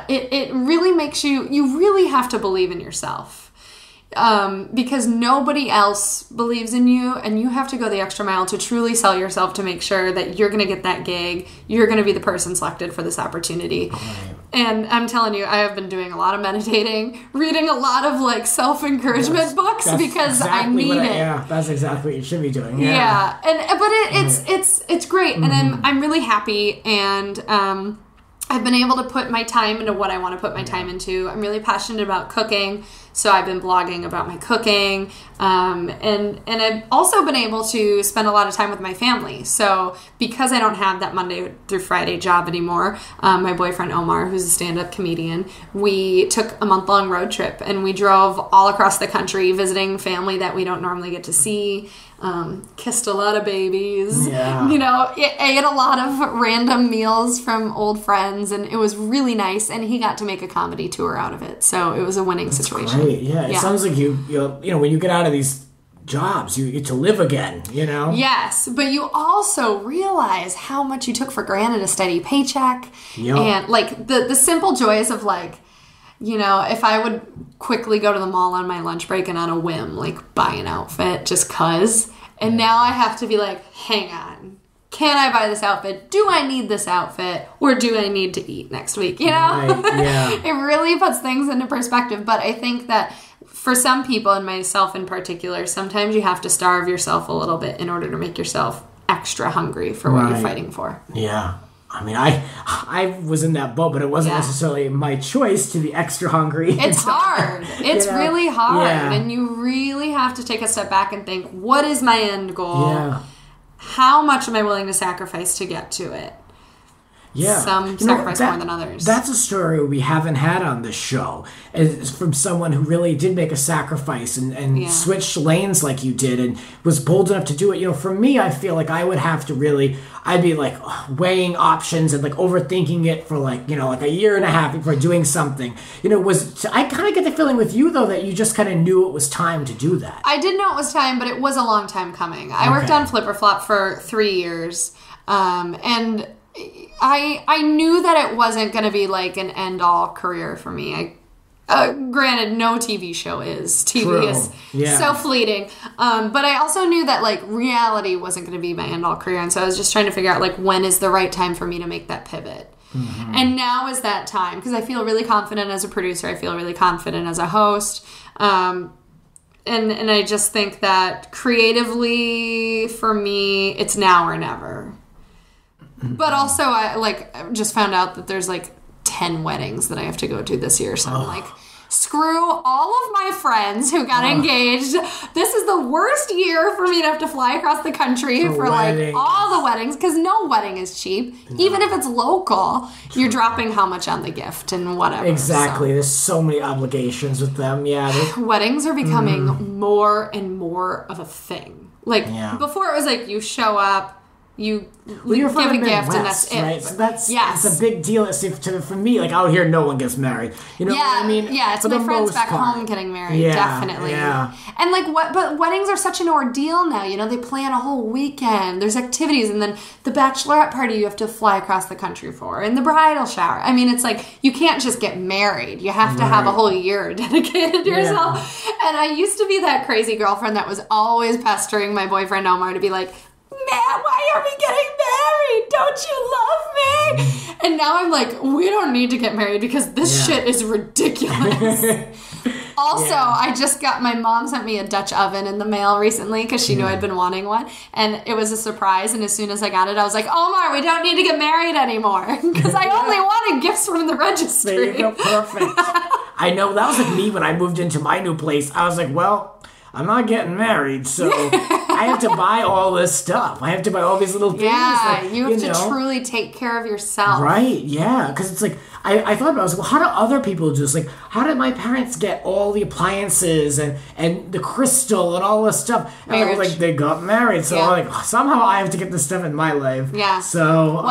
Speaker 3: it really makes you really have to believe in yourself. because nobody else believes in you, and you have to go the extra mile to truly sell yourself to make sure that you're going to get that gig. You're going to be the person selected for this opportunity. Right. And I'm telling you, I have been doing a lot of meditating, reading a lot of like self-encouragement books because exactly I need it.
Speaker 2: Yeah, that's exactly what you should be doing.
Speaker 3: Yeah, but it's great, and I'm really happy, and I've been able to put my time into what I want to put my time into. I'm really passionate about cooking, so I've been blogging about my cooking, and I've also been able to spend a lot of time with my family. So because I don't have that Monday through Friday job anymore, my boyfriend Omar, who's a stand-up comedian, we took a month-long road trip, and we drove all across the country visiting family that we don't normally get to see. Kissed a lot of babies, ate a lot of random meals from old friends, and it was really nice, and he got to make a comedy tour out of it, so it was a winning situation.
Speaker 2: Great. Yeah, it sounds like you when you get out of these jobs, you get to live again, Yes, but you also realize how much you took for granted, a steady paycheck, and like the simple joys of like, if I would quickly go to the mall on my lunch break and on a whim, like buy an outfit just cause. And now I have to be like, hang on. Can I buy this outfit? Do I need this outfit? Or do I need to eat next week? Right, yeah. It really puts things into perspective. But I think that for some people, and myself in particular, sometimes you have to starve yourself a little bit in order to make yourself extra hungry for what you're fighting for. Yeah. I mean, I was in that boat, but it wasn't necessarily my choice to be extra hungry.
Speaker 3: It's hard. It's really hard. Yeah. And you really have to take a step back and think, what is my end goal? Yeah. How much am I willing to sacrifice to get to it?
Speaker 2: Yeah.
Speaker 3: Some sacrifice more than others.
Speaker 2: That's a story we haven't had on this show. It's from someone who really did make a sacrifice and switched lanes like you did and was bold enough to do it. For me, I feel like I would have to I'd be like weighing options and like overthinking it for like a year and a half before doing something. I kind of get the feeling with you though that you just kind of knew it was time to do that.
Speaker 3: I did know it was time, but it was a long time coming. I worked on Flip or Flop for 3 years, and I knew that it wasn't going to be like an end-all career for me. Granted, no TV show is. TV is so fleeting. But I also knew that like reality wasn't going to be my end-all career. And so I was just trying to figure out like when is the right time for me to make that pivot. Mm-hmm. And now is that time because I feel really confident as a producer. I feel really confident as a host. And I just think that creatively for me, it's now or never. But also, I just found out that there's like 10 weddings that I have to go to this year. So I'm like, screw all of my friends who got engaged. This is the worst year for me to have to fly across the country for like all the weddings. Because no wedding is cheap. No. Even if it's local, you're dropping how much on the gift and whatever.
Speaker 2: Exactly. So. There's so many obligations with them. Yeah.
Speaker 3: Weddings are becoming more and more of a thing. Like before it was like you show up. You give a gift
Speaker 2: West,
Speaker 3: and that's it.
Speaker 2: Right? So that's a big deal. For me, like out here, no one gets married. You know what I mean?
Speaker 3: Yeah, it's my friends back home getting married, definitely. Yeah. And like but weddings are such an ordeal now. They plan a whole weekend. There's activities, and then the bachelorette party you have to fly across the country for, and the bridal shower. I mean, it's like you can't just get married. You have to have a whole year dedicated to yourself. And I used to be that crazy girlfriend that was always pestering my boyfriend Omar to be like, man, why are we getting married? Don't you love me? And now I'm like, we don't need to get married because this shit is ridiculous. Also, I just my mom sent me a Dutch oven in the mail recently because she knew I'd been wanting one. And it was a surprise. And as soon as I got it, I was like, Omar, we don't need to get married anymore. Because I only wanted gifts from the registry.
Speaker 2: There you go. Perfect. I know. That was like me when I moved into my new place. I was like, well, I'm not getting married, so I have to buy all this stuff. I have to buy all these little things.
Speaker 3: Yeah, you have to truly take care of yourself.
Speaker 2: Right, yeah. Because it's like, I thought about it. I was like, well, how do other people do this? Like, how did my parents get all the appliances and the crystal and all this stuff? And I was like, they got married. So I'm like, somehow I have to get this stuff in my life. Yeah. So,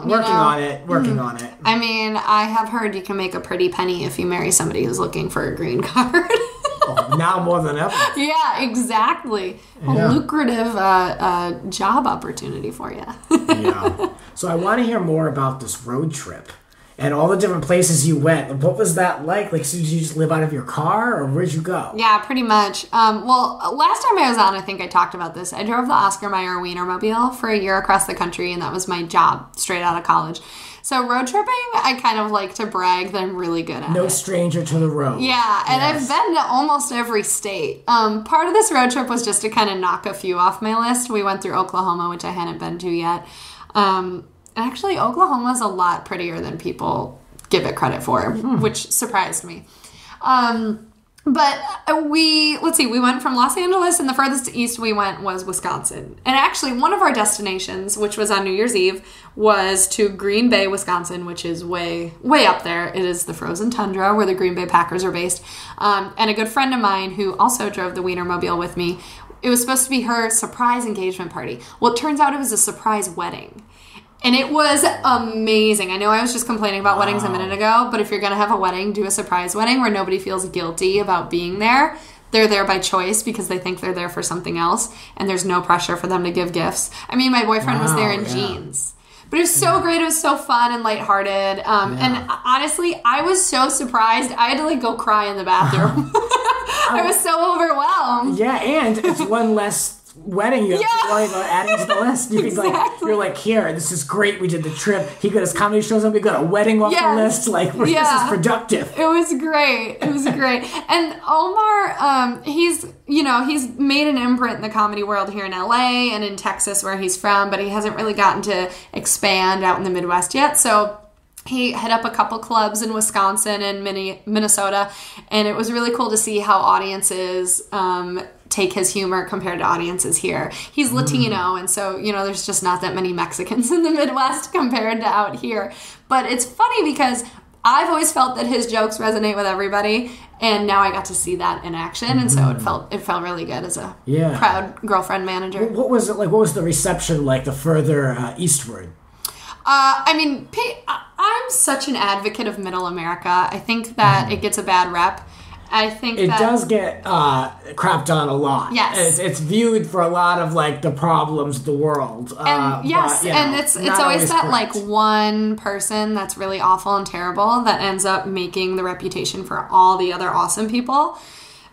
Speaker 2: working on it.
Speaker 3: I mean, I have heard you can make a pretty penny if you marry somebody who's looking for a green card.
Speaker 2: Now more than ever.
Speaker 3: Yeah, exactly. A lucrative job opportunity for you.
Speaker 2: Yeah. So I want to hear more about this road trip. and all the different places you went. What was that like? Like, so did you just live out of your car, or where'd you go?
Speaker 3: Yeah, pretty much. Well, last time I was on, I think I talked about this. I drove the Oscar Mayer Wienermobile for a year across the country, and that was my job straight out of college. So road tripping, I kind of like to brag that I'm really good at.
Speaker 2: No stranger to the road.
Speaker 3: Yeah, and I've been to almost every state. Part of this road trip was just to kind of knock a few off my list. We went through Oklahoma, which I hadn't been to yet. Actually, Oklahoma's a lot prettier than people give it credit for, which surprised me. But we went from Los Angeles, and the furthest east we went was Wisconsin. And actually, one of our destinations, which was on New Year's Eve, was to Green Bay, Wisconsin, which is way, way up there. It is the frozen tundra where the Green Bay Packers are based. And a good friend of mine who also drove the Wienermobile with me, it was supposed to be her surprise engagement party. Well, it turns out it was a surprise wedding. And it was amazing. I know I was just complaining about weddings a minute ago, but if you're going to have a wedding, do a surprise wedding where nobody feels guilty about being there. They're there by choice because they think they're there for something else, and there's no pressure for them to give gifts. I mean, my boyfriend was there in jeans. But it was so great. It was so fun and lighthearted. And honestly, I was so surprised. I had to, like, go cry in the bathroom. I was so overwhelmed.
Speaker 2: Yeah, and it's one less wedding you have to worry about adding to the list. You can you're like, here, this is great. We did the trip. He got his comedy shows up. We got a wedding off the list. Like, this is productive.
Speaker 3: It was great. It was great. And Omar, he's made an imprint in the comedy world here in LA and in Texas where he's from, but he hasn't really gotten to expand out in the Midwest yet. So he hit up a couple clubs in Wisconsin and Minnesota, and it was really cool to see how audiences take his humor compared to audiences here. He's Latino, and so, there's just not that many Mexicans in the Midwest compared to out here. But it's funny because I've always felt that his jokes resonate with everybody, and now I got to see that in action, and so it felt really good as a proud girlfriend manager.
Speaker 2: What was it like? What was the reception like the further eastward?
Speaker 3: I'm such an advocate of Middle America. I think that it gets a bad rep. I think
Speaker 2: it does get crapped on a lot.
Speaker 3: Yes,
Speaker 2: it's viewed for a lot of like the problems of the world.
Speaker 3: And and it's always that correct. Like one person that's really awful and terrible that ends up making the reputation for all the other awesome people.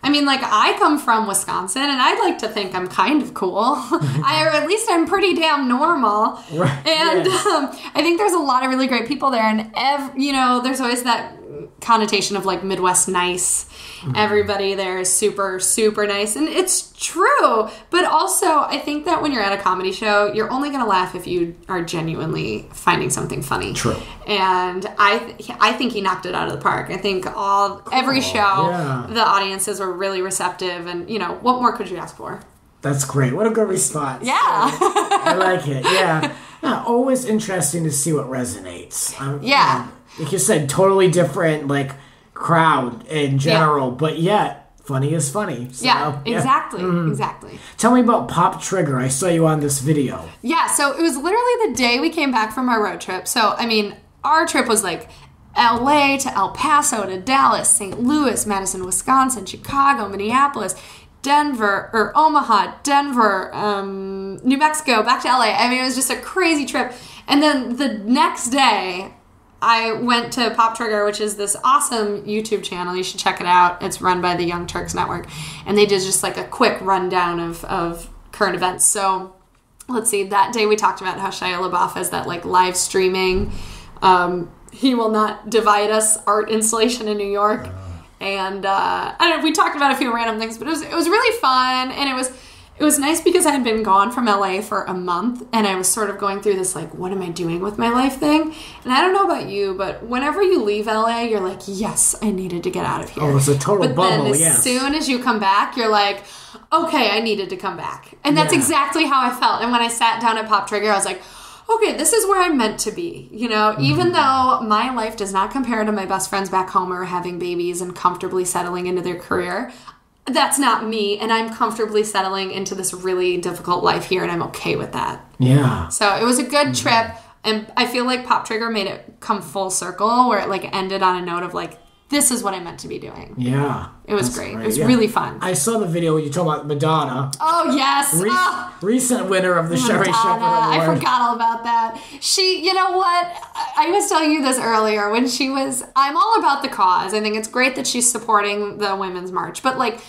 Speaker 3: I mean, like, I come from Wisconsin, and I'd like to think I'm kind of cool. Or at least I'm pretty damn normal.
Speaker 2: Right.
Speaker 3: And I think there's a lot of really great people there. And, there's always that connotation of, like, Midwest nice. Everybody there is super, super nice. And it's true. But also, I think that when you're at a comedy show, you're only going to laugh if you are genuinely finding something funny.
Speaker 2: True.
Speaker 3: And I think he knocked it out of the park. I think every show, the audiences were really receptive. And, what more could you ask for?
Speaker 2: That's great. What a good response.
Speaker 3: Yeah.
Speaker 2: I like it. Yeah. Always interesting to see what resonates. Like you said, totally different, like, crowd in general, but yet funny is funny. So,
Speaker 3: exactly.
Speaker 2: Tell me about Pop Trigger. I saw you on this video.
Speaker 3: Yeah, so it was literally the day we came back from our road trip. So, I mean, our trip was like LA to El Paso to Dallas, St. Louis, Madison, Wisconsin, Chicago, Minneapolis, Omaha, Denver, New Mexico, back to LA. I mean, it was just a crazy trip. And then the next day, I went to Pop Trigger, which is this awesome YouTube channel. You should check it out. It's run by the Young Turks Network. And they did just like a quick rundown of current events. So let's see. That day we talked about how Shia LaBeouf has that like live streaming He Will Not Divide Us art installation in New York. And I don't know, we talked about a few random things, but it was really fun. And it was nice because I had been gone from LA for a month, and I was sort of going through this, like, what am I doing with my life thing? And I don't know about you, but whenever you leave LA, you're like, yes, I needed to get out of here.
Speaker 2: Oh, it's a total bubble,
Speaker 3: But then as soon as you come back, you're like, okay, I needed to come back. And that's exactly how I felt. And when I sat down at Pop Trigger, I was like, okay, this is where I'm meant to be. Even though my life does not compare to my best friends back home who are having babies and comfortably settling into their career, that's not me, and I'm comfortably settling into this really difficult life here, and I'm okay with that.
Speaker 2: Yeah.
Speaker 3: So it was a good trip, and I feel like Pop Trigger made it come full circle, where it like ended on a note of like, this is what I meant to be doing.
Speaker 2: Yeah.
Speaker 3: It was great. It was really fun.
Speaker 2: I saw the video you talk about Madonna.
Speaker 3: Oh, yes.
Speaker 2: Recent winner of the Sherri Shepherd Award.
Speaker 3: I forgot all about that. You know what? I was telling you this earlier when I'm all about the cause. I think it's great that she's supporting the Women's March. But, like,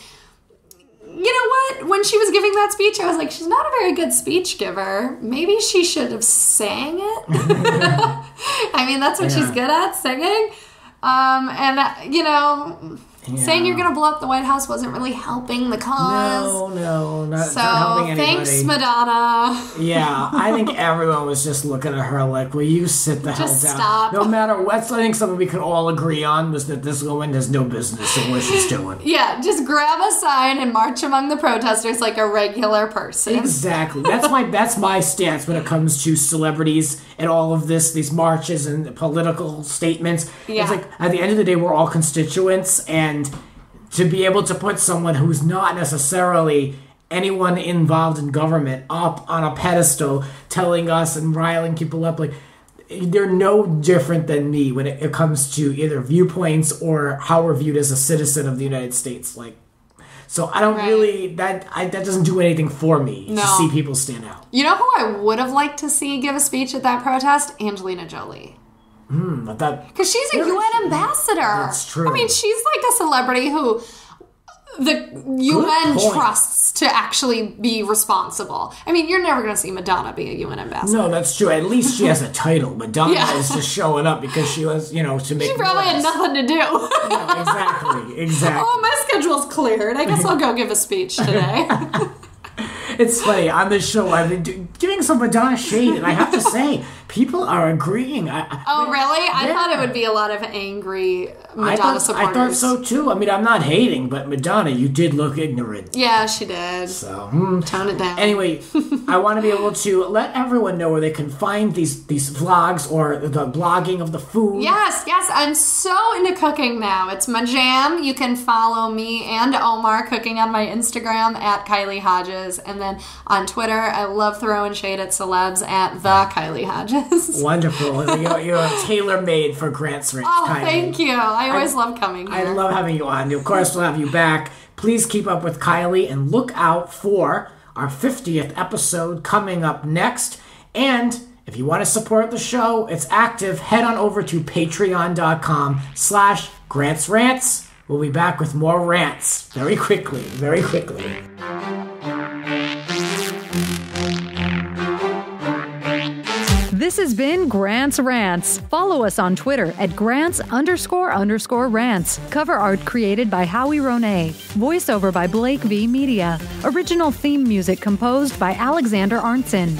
Speaker 3: you know what? When she was giving that speech, I was like, she's not a very good speech giver. Maybe she should have sang it. I mean, that's what she's good at, singing. Saying you're going to blow up the White House wasn't really helping the cause.
Speaker 2: No, not helping anybody.
Speaker 3: Thanks, Madonna.
Speaker 2: Yeah, I think everyone was just looking at her like, will you sit the hell down?
Speaker 3: Stop.
Speaker 2: No matter what, I think something we could all agree on was that this woman has no business doing what she's doing.
Speaker 3: Yeah, just grab a sign and march among the protesters like a regular person.
Speaker 2: Exactly. That's my stance when it comes to celebrities and all of these marches and political statements. Yeah. It's like, at the end of the day, we're all constituents, and to be able to put someone who's not necessarily anyone involved in government up on a pedestal telling us and riling people up, like, they're no different than me when it comes to either viewpoints or how we're viewed as a citizen of the United States. Like, so I don't really, that doesn't do anything for me to see people stand out.
Speaker 3: You know who I would have liked to see give a speech at that protest? Angelina Jolie. Because she's a UN ambassador.
Speaker 2: That's true.
Speaker 3: I mean, she's like a celebrity who the UN trusts to actually be responsible. I mean, you're never going to see Madonna be a UN ambassador.
Speaker 2: No, that's true. At least she has a title. Madonna is just showing up because she was, to make
Speaker 3: She probably had nothing to do.
Speaker 2: Yeah, exactly.
Speaker 3: Oh, my schedule's cleared. I guess I'll go give a speech today.
Speaker 2: It's funny, on this show, I've been giving some Madonna shade, and I have to say, people are agreeing.
Speaker 3: Really? I thought it would be a lot of angry Madonna supporters.
Speaker 2: I thought so, too. I mean, I'm not hating, but Madonna, you did look ignorant.
Speaker 3: Yeah, she did.
Speaker 2: So,
Speaker 3: tone it down.
Speaker 2: Anyway, I want to be able to let everyone know where they can find these vlogs or the blogging of the food.
Speaker 3: Yes, I'm so into cooking now. It's my jam. You can follow me and Omar cooking on my Instagram at Kylie Hodges, and then on Twitter, I love throwing shade at celebs at the Kylie Hodges.
Speaker 2: Wonderful. You're tailor-made for Grant's Rants,
Speaker 3: Oh,
Speaker 2: Kylie.
Speaker 3: thank you. I always love coming here.
Speaker 2: I love having you on. Of course, we'll have you back. Please keep up with Kylie and look out for our 50th episode coming up next. And if you want to support the show, it's active. Head on over to patreon.com/Grants Rants. We'll be back with more rants very quickly.
Speaker 1: This has been Grants Rants. Follow us on Twitter at Grants__Rants. Cover art created by Howie Ronay. Voiceover by Blake V. Media. Original theme music composed by Alexander Arntzen.